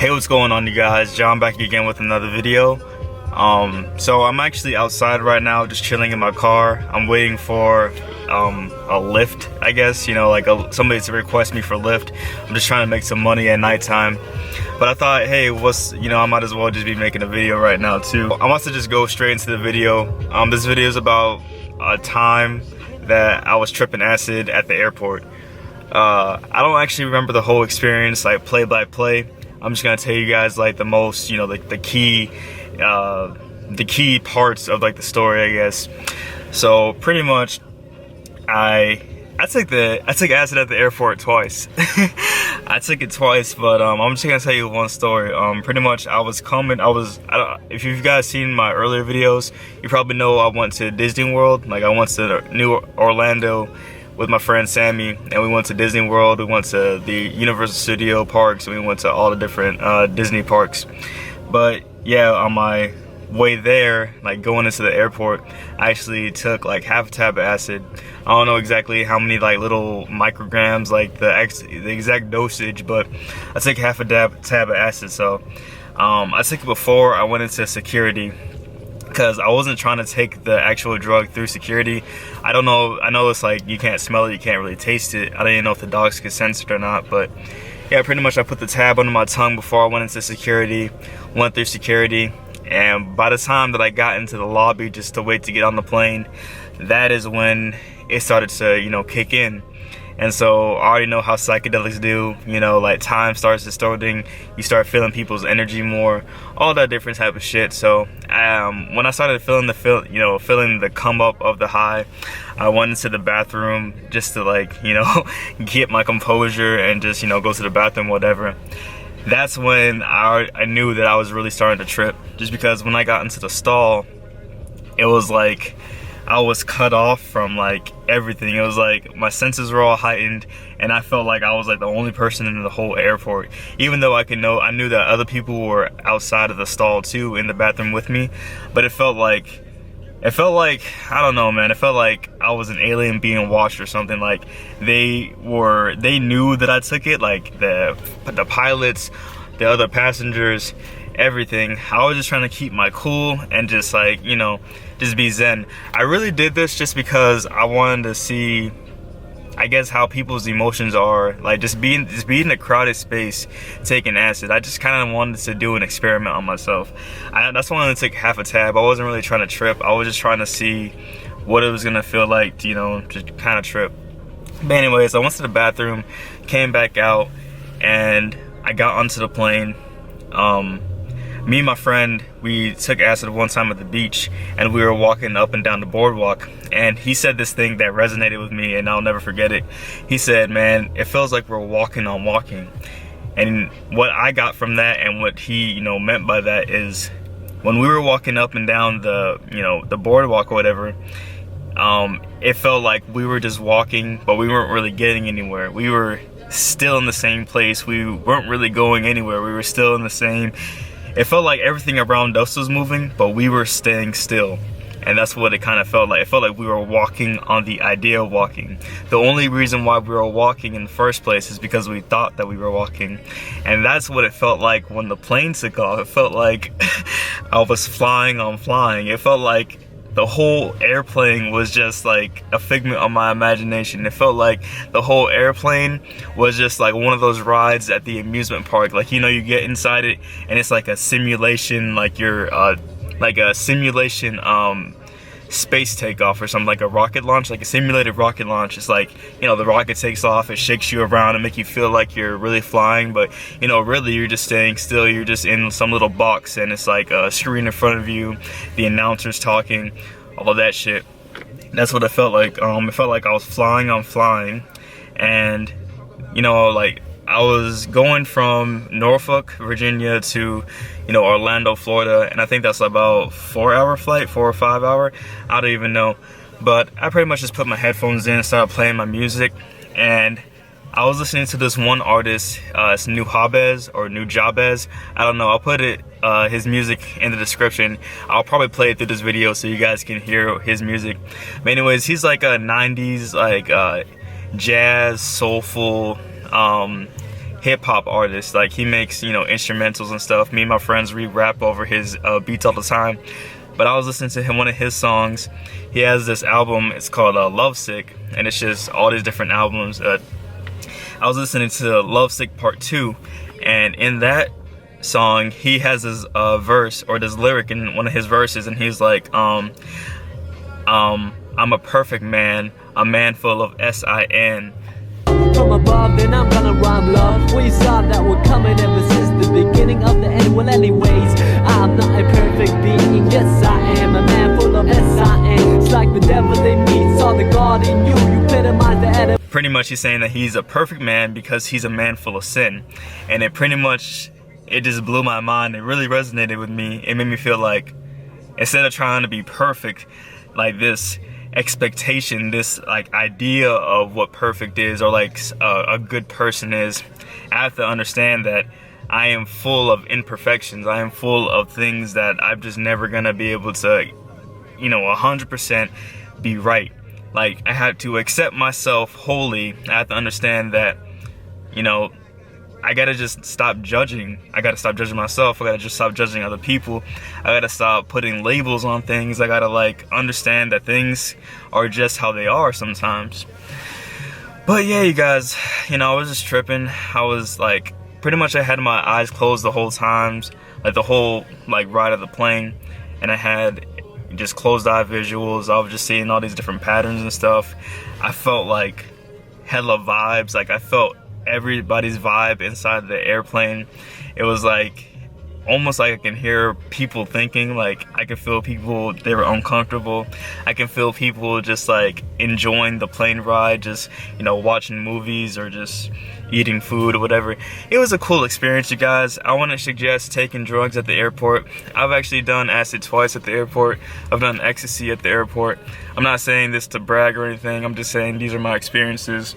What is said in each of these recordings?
Hey, what's going on, you guys? John back again with another video. So I'm actually outside right now, just chilling in my car. I'm waiting for a lift, I guess, like somebody to request me for Lyft. I'm just trying to make some money at nighttime. But I thought, hey, I might as well just be making a video right now too. I want to just go straight into the video. This video is about a time that I was tripping acid at the airport. I don't actually remember the whole experience, like play by play. I'm just gonna tell you guys like the most, the key parts of like the story, I guess. So pretty much, I took acid at the airport twice. I took it twice, but I'm just gonna tell you one story. Pretty much, if you guys seen my earlier videos, you probably know I went to Disney World. Like I went to New Orlando with my friend Sammy, and we went to Disney World, we went to the Universal Studio parks, and we went to all the different Disney parks. But yeah, on my way there, like going into the airport, I actually took like half a tab of acid. I don't know exactly how many like little micrograms, like the exact dosage, but I took half a tab of acid. So I took it before I went into security, because I wasn't trying to take the actual drug through security. I don't know, I know it's like you can't smell it, you can't really taste it. I didn't know if the dogs could sense it or not, but yeah, pretty much I put the tab under my tongue before I went into security, went through security, and by the time that I got into the lobby just to wait to get on the plane, that is when it started to, kick in. And so I already know how psychedelics do, like time starts distorting, you start feeling people's energy more, all that different type of shit. So when I started feeling the come up of the high, I went into the bathroom just to get my composure and just, go to the bathroom, whatever. That's when I knew that I was really starting to trip, just because when I got into the stall, it was like I was cut off from like everything. It was like my senses were all heightened, and I felt like I was like the only person in the whole airport, even though I knew that other people were outside of the stall too in the bathroom with me. But it felt like I don't know, man, it felt like I was an alien being watched or something. Like they knew that I took it, like the pilots, the other passengers, everything. I was just trying to keep my cool and just just be zen. I really did this just because I wanted to see, I guess, how people's emotions are, like just being in a crowded space taking acid. I just kind of wanted to do an experiment on myself. That's why I only took half a tab. I wasn't really trying to trip. I was just trying to see what it was gonna feel like to, just kind of trip. But anyways, I went to the bathroom, came back out, and I got onto the plane. Me and my friend, we took acid one time at the beach, and we were walking up and down the boardwalk, and he said this thing that resonated with me, and I'll never forget it. He said, man, it feels like we're walking on walking. And what I got from that, and what he meant by that, is when we were walking up and down the the boardwalk or whatever, it felt like we were just walking, but we weren't really getting anywhere. We were still in the same place. We weren't really going anywhere. We were still in the same. It felt like everything around us was moving, but we were staying still. And that's what it kind of felt like. It felt like we were walking on the idea of walking. The only reason why we were walking in the first place is because we thought that we were walking. And that's what it felt like when the plane took off. It felt like I was flying on flying. It felt like the whole airplane was just like a figment of my imagination. It felt like the whole airplane was just like one of those rides at the amusement park. Like, you get inside it and it's like a simulation, like you're like a simulation space takeoff or something, like a rocket launch, like a simulated rocket launch. It's like, the rocket takes off, it shakes you around and make you feel like you're really flying, but really you're just staying still. You're just in some little box, and it's like a screen in front of you, the announcer's talking, all of that shit. That's what it felt like. It felt like I was flying on flying, and like I was going from Norfolk, Virginia to, Orlando, Florida, and I think that's about 4-hour flight, 4 or 5 hour, I don't even know. But I pretty much just put my headphones in and started playing my music, and I was listening to this one artist, it's New Jabez, I don't know, I'll put his music in the description. I'll probably play it through this video so you guys can hear his music. But anyways, he's like a 90s, like jazz, soulful, hip-hop artist. Like, he makes, you know, instrumentals and stuff. Me and my friends rap over his beats all the time. But I was listening to him, one of his songs. He has this album, it's called Lovesick, and it's just all these different albums. I was listening to Lovesick Part 2, and in that song, he has this verse, or this lyric in one of his verses, and he's like, I'm a perfect man, a man full of S-I-N. From above, then I'm gonna rhyme love. We saw that we're coming ever since the beginning of the end. Well, anyways, I'm not a perfect being. Yes, I am a man full of S-I-N. It's like the devil in me saw the God in you. You epitomize the edit. Pretty much he's saying that he's a perfect man because he's a man full of sin. And it pretty much, it just blew my mind. It really resonated with me. It made me feel like, instead of trying to be perfect, like this expectation, this like idea of what perfect is, or like a good person is, I have to understand that I am full of imperfections. I am full of things that I'm just never gonna be able to, you know, 100% be right. Like, I have to accept myself wholly. I have to understand that, you know, I gotta just stop judging. I gotta stop judging myself. I gotta just stop judging other people. I gotta stop putting labels on things. I gotta like understand that things are just how they are sometimes. But yeah, you guys, you know, I was just tripping. I was like, pretty much I had my eyes closed the whole times, like the whole like ride of the plane, and I had just closed eye visuals. I was just seeing all these different patterns and stuff. I felt like hella vibes. Like, I felt everybody's vibe inside the airplane. It was like almost like I can hear people thinking. Like, I can feel people, they were uncomfortable. I can feel people just like enjoying the plane ride, just, you know, watching movies or just eating food or whatever. It was a cool experience, you guys. I want to suggest taking drugs at the airport. I've actually done acid twice at the airport. I've done ecstasy at the airport. I'm not saying this to brag or anything. I'm just saying these are my experiences.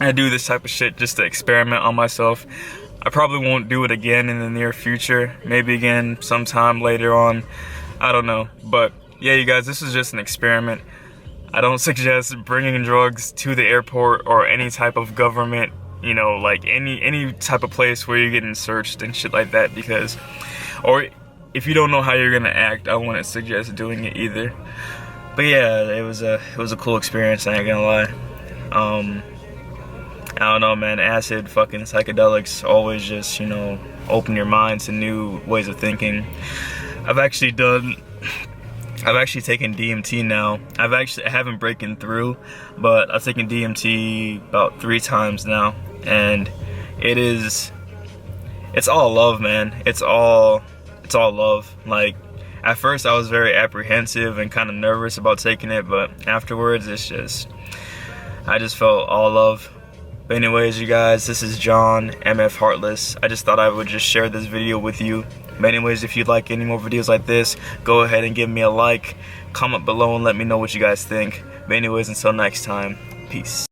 I do this type of shit just to experiment on myself. I probably won't do it again in the near future. Maybe again sometime later on. I don't know. But yeah, you guys, this is just an experiment. I don't suggest bringing drugs to the airport or any type of government, you know, like any type of place where you're getting searched and shit like that, because, or if you don't know how you're gonna act, I wouldn't suggest doing it either. But yeah, it was a cool experience, I ain't gonna lie. I don't know, man, acid, fucking psychedelics always just, you know, open your mind to new ways of thinking. I've actually taken DMT now. I haven't broken through, but I've taken DMT about 3 times now, and it's all love, man. It's all love. Like, at first I was very apprehensive and kind of nervous about taking it, but afterwards I just felt all love. But anyways, you guys, this is John, MF Heartless. I just thought I would just share this video with you. But anyways, if you'd like any more videos like this, go ahead and give me a like, comment below and let me know what you guys think. But anyways, until next time, peace.